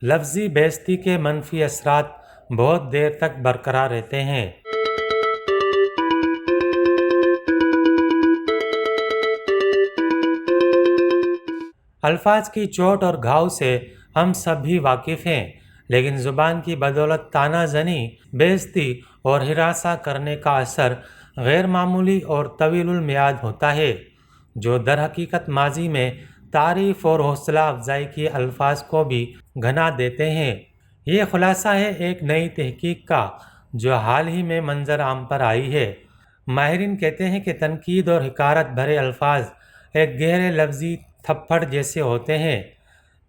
لفظی بےعزتی کے منفی اثرات بہت دیر تک برقرار رہتے ہیں۔ الفاظ کی چوٹ اور گھاؤ سے ہم سب بھی واقف ہیں، لیکن زبان کی بدولت طعنہ زنی، بےعزتی اور ہراساں کرنے کا اثر غیر معمولی اور طویل المیعاد ہوتا ہے، جو در حقیقت ماضی میں تعریف اور حوصلہ افزائی کے الفاظ کو بھی گھنا دیتے ہیں۔ یہ خلاصہ ہے ایک نئی تحقیق کا جو حال ہی میں منظر عام پر آئی ہے۔ ماہرین کہتے ہیں کہ تنقید اور حقارت بھرے الفاظ ایک گہرے لفظی تھپڑ جیسے ہوتے ہیں،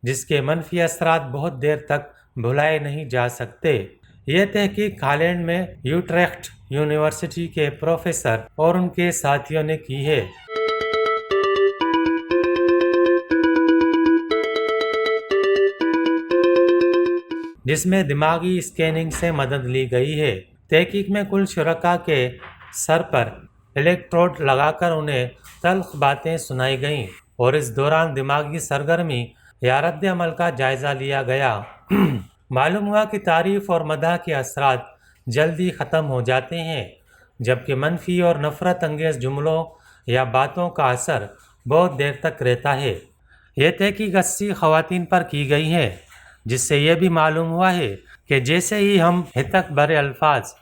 جس کے منفی اثرات بہت دیر تک بھلائے نہیں جا سکتے۔ یہ تحقیق ہالینڈ میں یوٹریخٹ یونیورسٹی کے پروفیسر اور ان کے ساتھیوں نے کی ہے۔ جس میں دماغی اسکیننگ سے مدد لی گئی ہے۔ تحقیق میں کل شرکاء کے سر پر الیکٹروڈ لگا کر انہیں تلخ باتیں سنائی گئیں اور اس دوران دماغی سرگرمی یا رد عمل کا جائزہ لیا گیا۔ معلوم ہوا کہ تعریف اور مدح کے اثرات جلدی ختم ہو جاتے ہیں، جبکہ منفی اور نفرت انگیز جملوں یا باتوں کا اثر بہت دیر تک رہتا ہے۔ یہ تحقیق 80 خواتین پر کی گئی ہے، جس سے یہ بھی معلوم ہوا ہے کہ جیسے ہی ہم ہتک بھرے الفاظ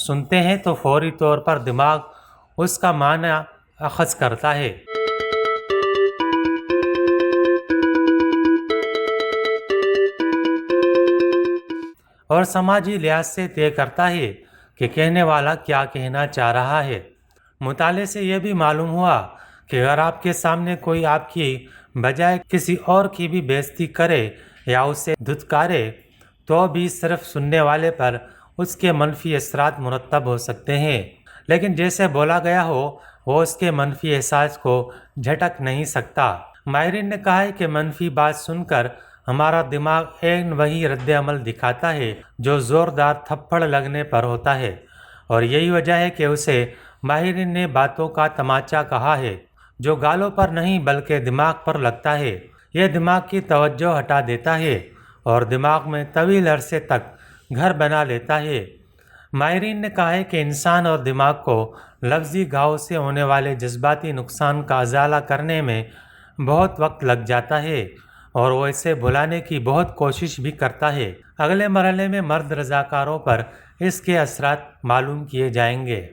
سنتے ہیں تو فوری طور پر دماغ اس کا معنی اخذ کرتا ہے۔ اور سماجی لحاظ سے طے کرتا ہے کہ کہنے والا کیا کہنا چاہ رہا ہے۔ مطالعے سے یہ بھی معلوم ہوا کہ اگر آپ کے سامنے کوئی آپ کی بجائے کسی اور کی بھی بےعزتی کرے یا اسے دھتکارے تو بھی صرف سننے والے پر اس کے منفی اثرات مرتب ہو سکتے ہیں، لیکن جیسے بولا گیا ہو وہ اس کے منفی احساس کو جھٹک نہیں سکتا۔ ماہرین نے کہا ہے کہ منفی بات سن کر ہمارا دماغ عین وہی رد عمل دکھاتا ہے جو زوردار تھپڑ لگنے پر ہوتا ہے، اور یہی وجہ ہے کہ اسے ماہرین نے باتوں کا تماچا کہا ہے، جو گالوں پر نہیں بلکہ دماغ پر لگتا ہے۔ یہ دماغ کی توجہ ہٹا دیتا ہے اور دماغ میں طویل عرصے تک گھر بنا لیتا ہے۔ ماہرین نے کہا ہے کہ انسان اور دماغ کو لفظی گھاؤ سے ہونے والے جذباتی نقصان کا ازالہ کرنے میں بہت وقت لگ جاتا ہے اور وہ اسے بھلانے کی بہت کوشش بھی کرتا ہے۔ اگلے مرحلے میں مرد رضاکاروں پر اس کے اثرات معلوم کیے جائیں گے۔